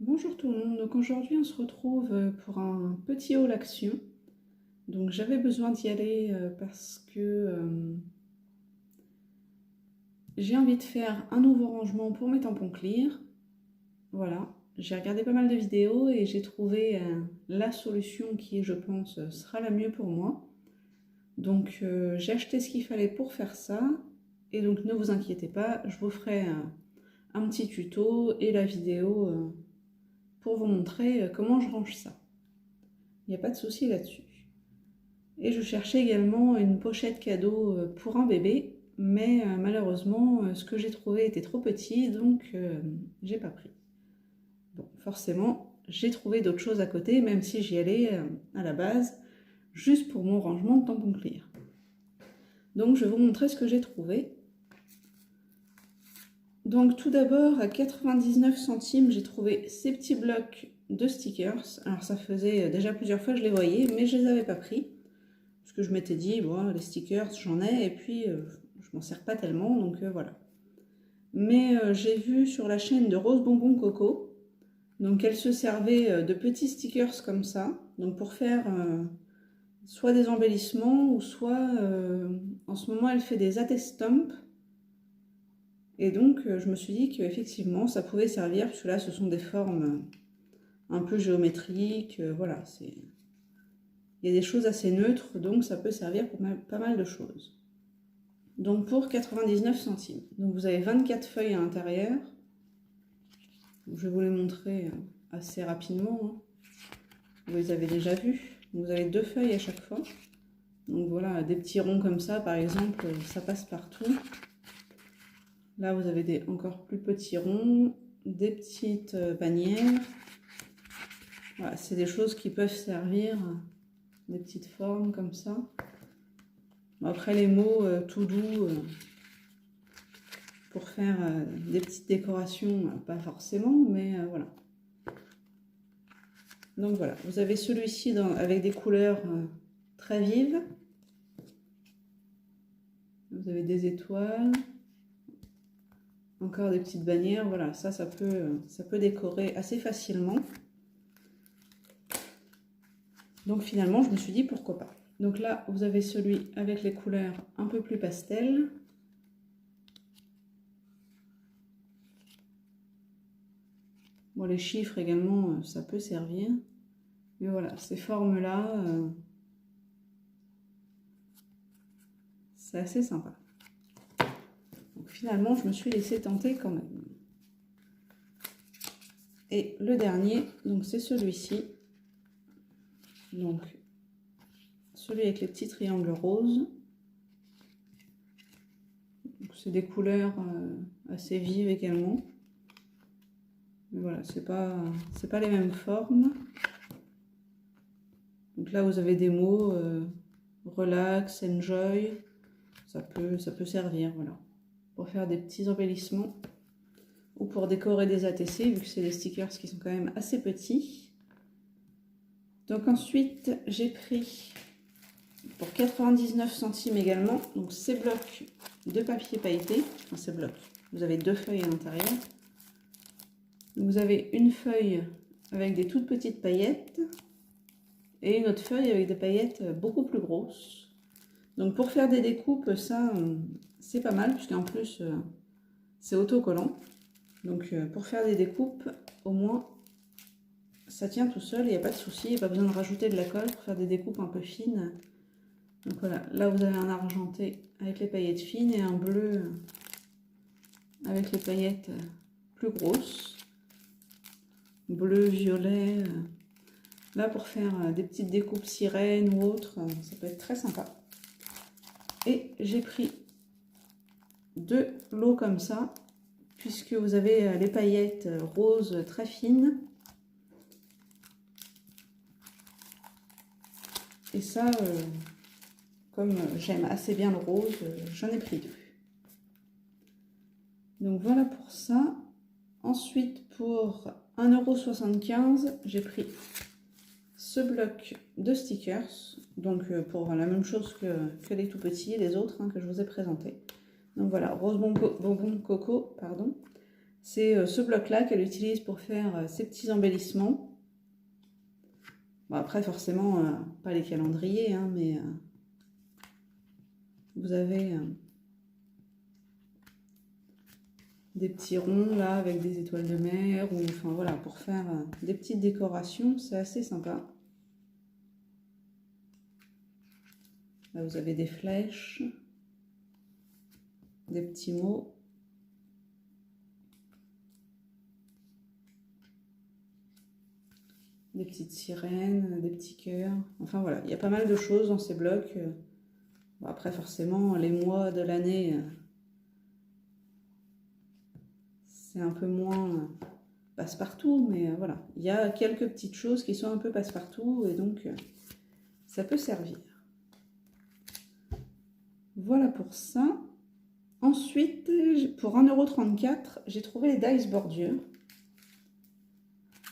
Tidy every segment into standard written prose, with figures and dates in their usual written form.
Bonjour tout le monde, donc aujourd'hui on se retrouve pour un petit haul action. Donc j'avais besoin d'y aller parce que j'ai envie de faire un nouveau rangement pour mes tampons clear. Voilà, j'ai regardé pas mal de vidéos et j'ai trouvé la solution qui, je pense, sera la mieux pour moi. Donc j'ai acheté ce qu'il fallait pour faire ça. Et donc ne vous inquiétez pas, je vous ferai un petit tuto et la vidéo pour vous montrer comment je range ça. Il n'y a pas de souci là-dessus. Et je cherchais également une pochette cadeau pour un bébé, mais malheureusement, ce que j'ai trouvé était trop petit, donc j'ai pas pris. Bon, forcément, j'ai trouvé d'autres choses à côté, même si j'y allais à la base, juste pour mon rangement de tampons clear. Donc je vais vous montrer ce que j'ai trouvé. Donc tout d'abord, à 99 centimes, j'ai trouvé ces petits blocs de stickers. Alors ça faisait déjà plusieurs fois que je les voyais, mais je les avais pas pris. Parce que je m'étais dit, bon, les stickers, j'en ai, et puis je m'en sers pas tellement, donc voilà. Mais j'ai vu sur la chaîne de Rose Bonbon Coco, donc elle se servait de petits stickers comme ça, donc pour faire soit des embellissements, ou soit, en ce moment, elle fait des attestamps. Et donc, je me suis dit qu'effectivement, ça pouvait servir, parce que là, ce sont des formes un peu géométriques, voilà, c'est... Il y a des choses assez neutres, donc ça peut servir pour pas mal de choses. Donc pour 99 centimes. Donc vous avez 24 feuilles à l'intérieur. Je vais vous les montrer assez rapidement. Hein. Vous les avez déjà vues. Vous avez 2 feuilles à chaque fois. Donc voilà, des petits ronds comme ça, par exemple, ça passe partout. Là, vous avez des encore plus petits ronds, des petites bannières. Voilà, c'est des choses qui peuvent servir, des petites formes comme ça. Après, les mots tout doux, pour faire des petites décorations, pas forcément, mais voilà. Donc voilà, vous avez celui-ci avec des couleurs très vives. Vous avez des étoiles. Encore des petites bannières, voilà, ça peut décorer assez facilement. Donc finalement, je me suis dit pourquoi pas. Donc là, vous avez celui avec les couleurs un peu plus pastel. Bon, les chiffres également, ça peut servir. Mais voilà, ces formes-là, c'est assez sympa. Donc finalement, je me suis laissée tenter quand même. Et le dernier, donc c'est celui-ci. Donc, celui avec les petits triangles roses. C'est des couleurs assez vives également. Mais voilà, c'est pas les mêmes formes. Donc là, vous avez des mots relax, enjoy. Ça peut servir, voilà, pour faire des petits embellissements ou pour décorer des ATC, vu que c'est des stickers qui sont quand même assez petits. Donc ensuite, j'ai pris pour 99 centimes également, donc ces blocs de papier pailleté. Enfin, ces blocs, vous avez 2 feuilles à l'intérieur. Vous avez une feuille avec des toutes petites paillettes et une autre feuille avec des paillettes beaucoup plus grosses. Donc pour faire des découpes, ça c'est pas mal, puisqu'en plus c'est autocollant. Donc pour faire des découpes, au moins ça tient tout seul, il n'y a pas de souci, il n'y a pas besoin de rajouter de la colle pour faire des découpes un peu fines. Donc voilà, là vous avez un argenté avec les paillettes fines et un bleu avec les paillettes plus grosses. Bleu, violet. Là pour faire des petites découpes sirènes ou autres, ça peut être très sympa. Et j'ai pris 2 lots comme ça, puisque vous avez les paillettes roses très fines. Et ça, comme j'aime assez bien le rose, j'en ai pris 2. Donc voilà pour ça. Ensuite, pour 1,75 €, j'ai pris ce bloc de stickers. Donc pour la même chose que les tout petits, les autres que je vous ai présentés. Donc voilà, Rose Bonbon Coco, pardon. C'est ce bloc-là qu'elle utilise pour faire ses petits embellissements. Bon, après, forcément, pas les calendriers, hein, mais vous avez des petits ronds là avec des étoiles de mer, ou enfin voilà, pour faire des petites décorations, c'est assez sympa. Là, vous avez des flèches, des petits mots. Des petites sirènes, des petits cœurs. Enfin voilà, il y a pas mal de choses dans ces blocs. Bon, après, forcément, les mois de l'année, c'est un peu moins passe-partout, mais voilà. Il y a quelques petites choses qui sont un peu passe-partout, et donc ça peut servir. Voilà pour ça. Ensuite, pour 1,34 €, j'ai trouvé les dies bordure.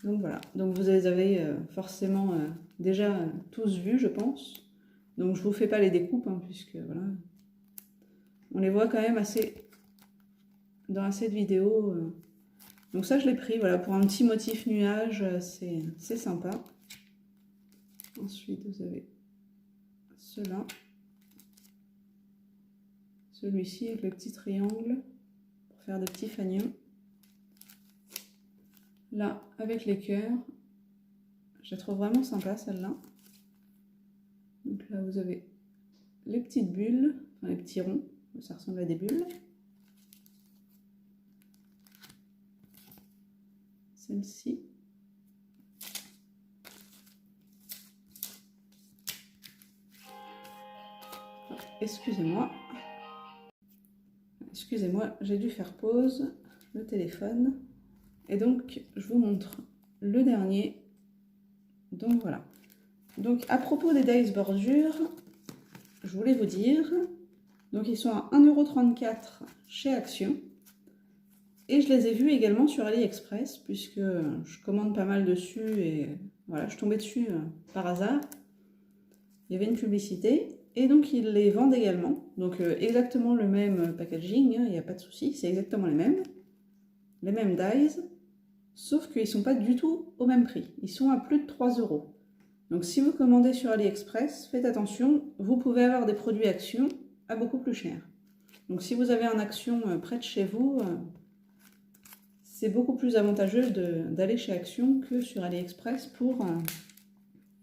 Donc voilà, donc vous les avez forcément déjà tous vus, je pense. Donc je vous fais pas les découpes, hein, puisque voilà, on les voit quand même assez dans assez de vidéos. Donc ça, je l'ai pris, voilà, pour un petit motif nuage, c'est sympa. Ensuite, vous avez ceux-là. Celui-ci avec le petit triangle pour faire des petits fanions. Là, avec les cœurs. Je la trouve vraiment sympa, celle-là. Donc là, vous avez les petites bulles, enfin les petits ronds. Ça ressemble à des bulles. Celle-ci. Excusez-moi. Excusez-moi, j'ai dû faire pause le téléphone. Et donc, je vous montre le dernier. Donc voilà. Donc à propos des dies bordure, je voulais vous dire, donc ils sont à 1,34 € chez Action. Et je les ai vus également sur AliExpress, puisque je commande pas mal dessus et voilà, je tombais dessus par hasard. Il y avait une publicité et donc ils les vendent également. Donc exactement le même packaging, il n'y a pas de souci, c'est exactement les mêmes dies, sauf qu'ils ne sont pas du tout au même prix. Ils sont à plus de 3 €. Donc si vous commandez sur AliExpress, faites attention, vous pouvez avoir des produits Action à beaucoup plus cher. Donc si vous avez un Action près de chez vous, c'est beaucoup plus avantageux d'aller chez Action que sur AliExpress pour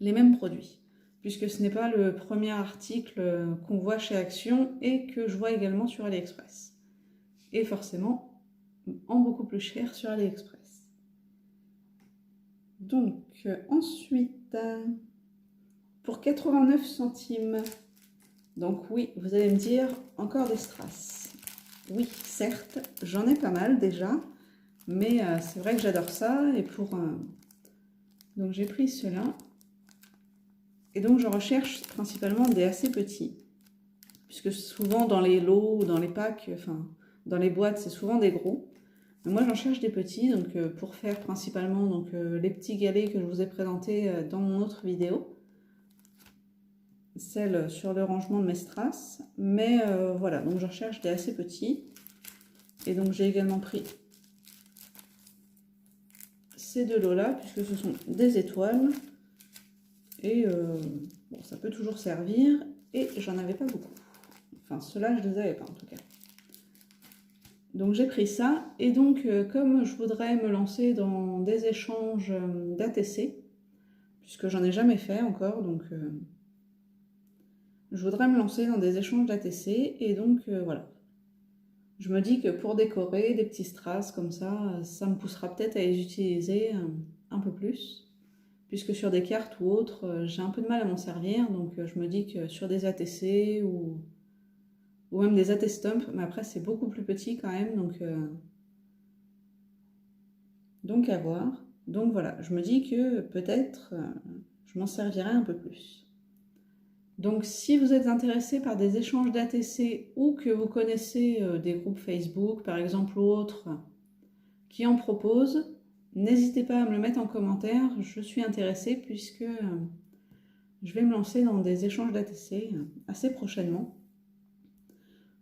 les mêmes produits. Puisque ce n'est pas le premier article qu'on voit chez Action et que je vois également sur AliExpress. Et forcément, en beaucoup plus cher sur AliExpress. Donc, ensuite, pour 89 centimes. Donc oui, vous allez me dire, encore des strass. Oui, certes, j'en ai pas mal déjà. Mais c'est vrai que j'adore ça. Et pour donc j'ai pris ceux-là. Et donc je recherche principalement des assez petits. Puisque souvent dans les lots ou dans les packs, enfin dans les boîtes, c'est souvent des gros. Mais moi j'en cherche des petits, donc pour faire principalement donc, les petits galets que je vous ai présentés dans mon autre vidéo. Celle sur le rangement de mes strass. Mais voilà, donc je recherche des assez petits. Et donc j'ai également pris ces deux lots-là, puisque ce sont des étoiles. Et bon, ça peut toujours servir. Et j'en avais pas beaucoup. Enfin, ceux-là, je les avais pas en tout cas. Donc j'ai pris ça. Et donc, comme je voudrais me lancer dans des échanges d'ATC, puisque j'en ai jamais fait encore, donc je voudrais me lancer dans des échanges d'ATC. Et donc, voilà. Je me dis que pour décorer des petits strass comme ça me poussera peut-être à les utiliser un peu plus. Puisque sur des cartes ou autres, j'ai un peu de mal à m'en servir. Donc je me dis que sur des ATC ou même des AT Stump, mais après c'est beaucoup plus petit quand même. Donc à voir. Donc voilà, je me dis que peut-être je m'en servirai un peu plus. Donc si vous êtes intéressé par des échanges d'ATC ou que vous connaissez des groupes Facebook par exemple ou autres qui en proposent, n'hésitez pas à me le mettre en commentaire, je suis intéressée puisque je vais me lancer dans des échanges d'ATC assez prochainement.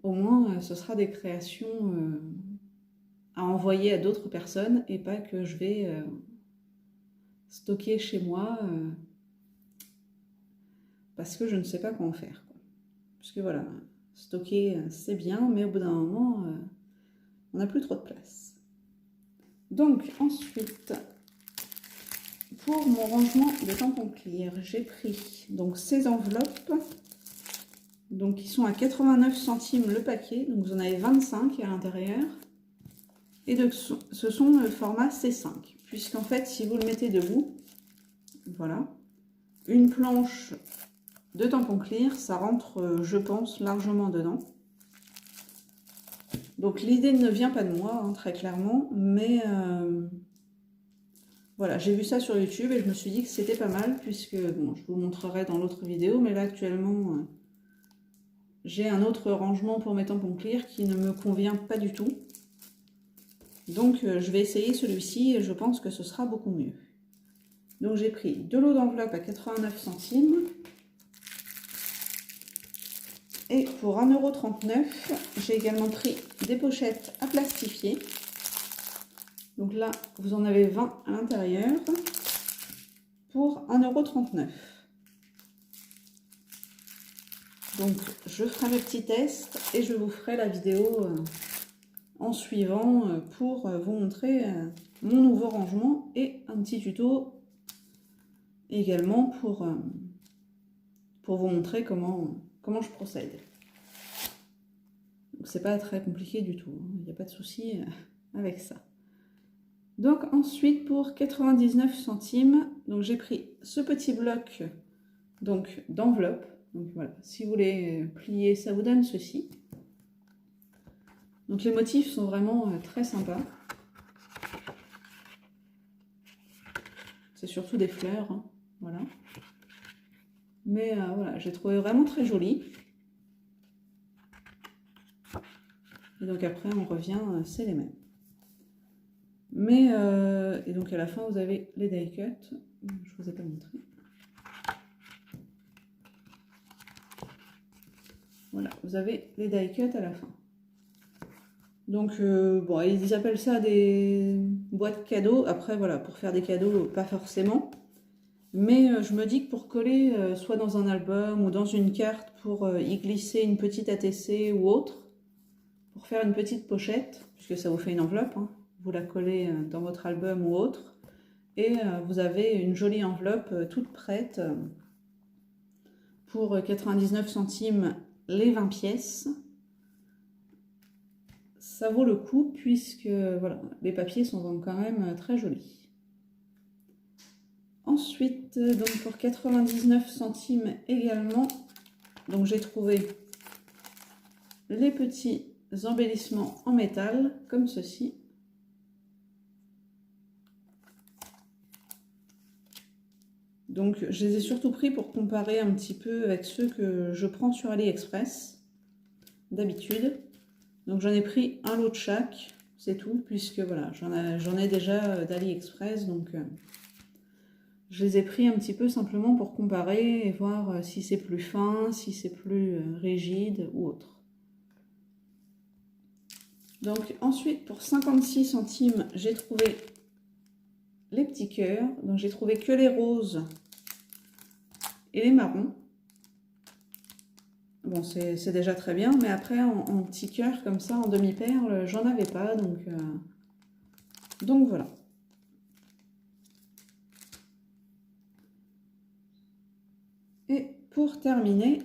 Au moins ce sera des créations à envoyer à d'autres personnes et pas que je vais stocker chez moi parce que je ne sais pas quoi en faire, quoi. Parce que voilà, stocker c'est bien, mais au bout d'un moment, on n'a plus trop de place. Donc ensuite, pour mon rangement de tampons clear, j'ai pris donc ces enveloppes, donc qui sont à 89 centimes le paquet, donc vous en avez 25 à l'intérieur, et donc ce sont le format C5, puisqu'en fait si vous le mettez debout, voilà, une planche de tampons clear, ça rentre, je pense, largement dedans. Donc l'idée ne vient pas de moi, hein, très clairement, mais voilà, j'ai vu ça sur YouTube et je me suis dit que c'était pas mal, puisque, bon, je vous montrerai dans l'autre vidéo, mais là actuellement, j'ai un autre rangement pour mes tampons clear qui ne me convient pas du tout. Donc je vais essayer celui-ci et je pense que ce sera beaucoup mieux. Donc j'ai pris de l'eau d'enveloppe à 89 centimes. Et pour 1,39 €, j'ai également pris des pochettes à plastifier. Donc là, vous en avez 20 à l'intérieur pour 1,39 €. Donc je ferai mes petits tests et je vous ferai la vidéo en suivant pour vous montrer mon nouveau rangement et un petit tuto également pour vous montrer comment je procède. Donc c'est pas très compliqué du tout, il n'y a pas de souci avec ça. Donc ensuite pour 99 centimes, donc j'ai pris ce petit bloc donc d'enveloppe. Donc voilà, si vous voulez plier, ça vous donne ceci. Donc les motifs sont vraiment très sympas. C'est surtout des fleurs, hein, voilà. Mais voilà, j'ai trouvé vraiment très joli. Et donc après on revient, c'est les mêmes. Mais et donc à la fin vous avez les die cut. Je vous ai pas montré. Voilà, vous avez les die cut à la fin. Donc bon, ils appellent ça des boîtes cadeaux. Après voilà, pour faire des cadeaux, pas forcément. Mais je me dis que pour coller soit dans un album ou dans une carte pour y glisser une petite ATC ou autre, pour faire une petite pochette, puisque ça vous fait une enveloppe, hein, vous la collez dans votre album ou autre, et vous avez une jolie enveloppe toute prête pour 99 centimes les 20 pièces. Ça vaut le coup puisque voilà, les papiers sont quand même très jolis. Ensuite, donc pour 99 centimes également, donc j'ai trouvé les petits embellissements en métal comme ceci. Donc je les ai surtout pris pour comparer un petit peu avec ceux que je prends sur AliExpress d'habitude. Donc j'en ai pris un lot de chaque, c'est tout, puisque voilà, j'en ai déjà d'AliExpress, donc je les ai pris un petit peu simplement pour comparer et voir si c'est plus fin, si c'est plus rigide ou autre. Donc ensuite pour 56 centimes, j'ai trouvé les petits cœurs. Donc j'ai trouvé que les roses et les marrons. Bon, c'est déjà très bien, mais après en petits cœurs comme ça, en demi-perle, j'en avais pas, donc voilà. Et pour terminer,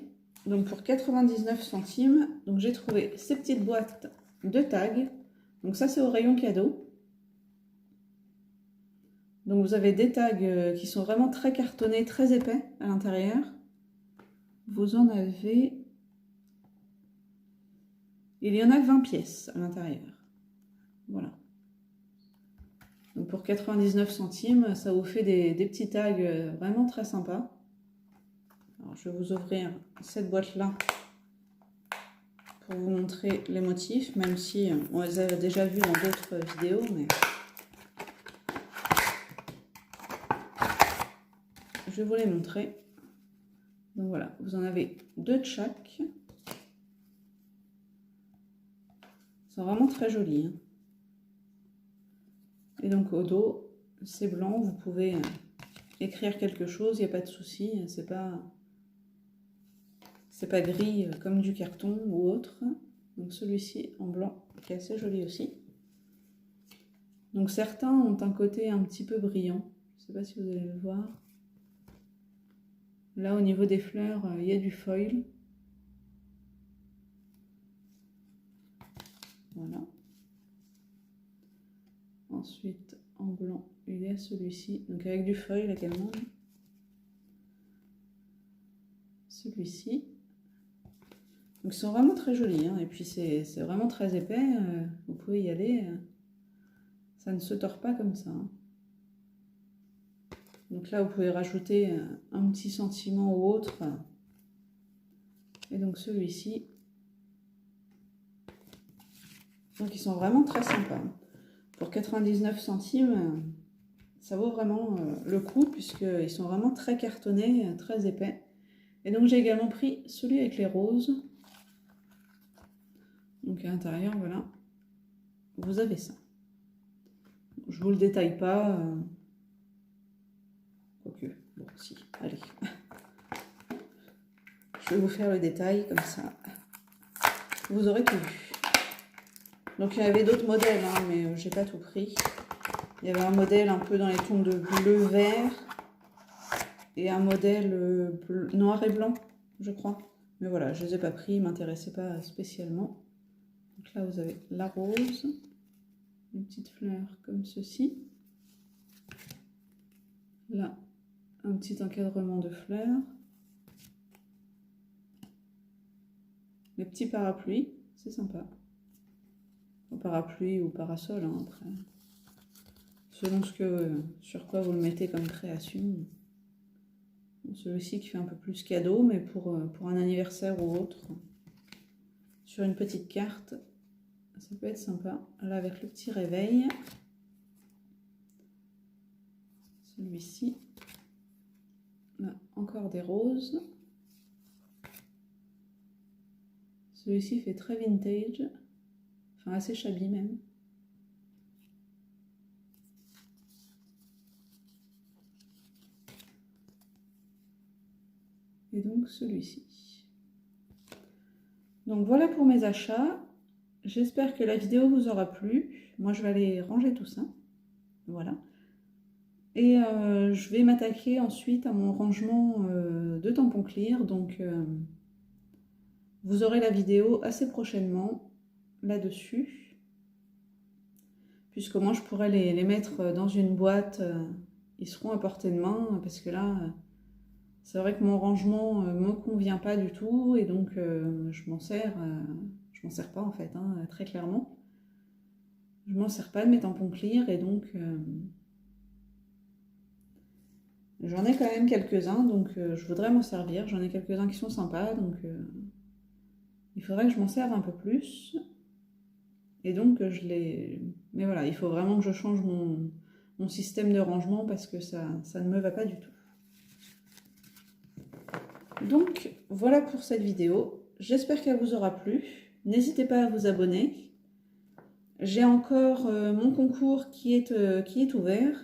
donc pour 99 centimes, donc j'ai trouvé ces petites boîtes de tags. Donc ça c'est au rayon cadeau. Donc vous avez des tags qui sont vraiment très cartonnés, très épais à l'intérieur. Vous en avez... Il y en a 20 pièces à l'intérieur. Voilà. Donc pour 99 centimes, ça vous fait des petits tags vraiment très sympas. Alors je vais vous ouvrir cette boîte-là pour vous montrer les motifs, même si on les a déjà vus dans d'autres vidéos, mais je vais vous les montrer. Donc voilà, vous en avez 2 de chaque. Ils sont vraiment très jolis, hein. donc au dos, c'est blanc, vous pouvez écrire quelque chose, il n'y a pas de souci, c'est pas gris comme du carton ou autre. Donc celui-ci en blanc, qui est assez joli aussi. Donc certains ont un côté un petit peu brillant, je ne sais pas si vous allez le voir. Là au niveau des fleurs, il y a du foil. Voilà. Ensuite, en blanc, il y a celui-ci, donc avec du foil également. Celui-ci. Donc ils sont vraiment très jolis, hein. Et puis c'est vraiment très épais, vous pouvez y aller, ça ne se tord pas comme ça, hein. Donc là vous pouvez rajouter un petit sentiment ou autre. Et donc celui-ci. Donc ils sont vraiment très sympas. Pour 99 centimes, ça vaut vraiment le coup, puisqu'ils sont vraiment très cartonnés, très épais. Et donc j'ai également pris celui avec les roses. Donc à l'intérieur, voilà, vous avez ça. Je vous le détaille pas. Quoique, bon, si, allez. Je vais vous faire le détail, comme ça, vous aurez tout vu. Donc il y avait d'autres modèles, hein, mais j'ai pas tout pris. Il y avait un modèle un peu dans les tons de bleu-vert. Et un modèle noir et blanc, je crois. Mais voilà, je ne les ai pas pris, ils ne m'intéressaient pas spécialement. Donc là, vous avez la rose, une petite fleur comme ceci. Là, un petit encadrement de fleurs. Les petits parapluies, c'est sympa. Parapluie ou parasol, hein, après. Selon sur quoi vous le mettez comme création. Celui-ci qui fait un peu plus cadeau, mais pour un anniversaire ou autre, sur une petite carte, ça peut être sympa. Là, avec le petit réveil, celui-ci, là, encore des roses. Celui-ci fait très vintage, enfin assez shabby même. Et donc celui-ci. Donc voilà pour mes achats. J'espère que la vidéo vous aura plu. Moi je vais aller ranger tout ça. Voilà. Et je vais m'attaquer ensuite à mon rangement de tampons clear. Donc vous aurez la vidéo assez prochainement là-dessus. Puisque moi je pourrais les mettre dans une boîte. Ils seront à portée de main parce que là... c'est vrai que mon rangement ne me convient pas du tout et donc je m'en sers pas en fait, hein, très clairement. Je m'en sers pas de mes tampons clear et donc j'en ai quand même quelques-uns, donc je voudrais m'en servir. J'en ai quelques-uns qui sont sympas, donc il faudrait que je m'en serve un peu plus. Et donc mais voilà, il faut vraiment que je change mon système de rangement parce que ça ne me va pas du tout. Donc voilà pour cette vidéo, j'espère qu'elle vous aura plu, n'hésitez pas à vous abonner. J'ai encore mon concours qui est ouvert,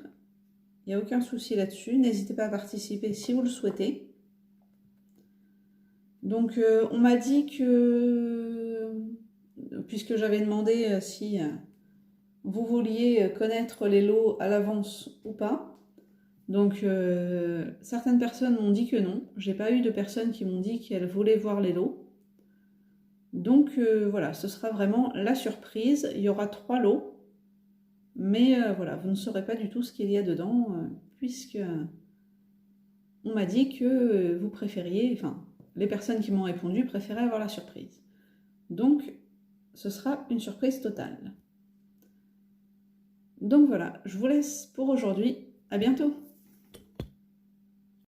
il n'y a aucun souci là-dessus, n'hésitez pas à participer si vous le souhaitez. Donc on m'a dit que, puisque j'avais demandé si vous vouliez connaître les lots à l'avance ou pas, donc certaines personnes m'ont dit que non, j'ai pas eu de personnes qui m'ont dit qu'elles voulaient voir les lots. Donc voilà, ce sera vraiment la surprise, il y aura 3 lots, mais voilà, vous ne saurez pas du tout ce qu'il y a dedans, puisque on m'a dit que vous préfériez, enfin les personnes qui m'ont répondu préféraient avoir la surprise. Donc ce sera une surprise totale. Donc voilà, je vous laisse pour aujourd'hui, à bientôt.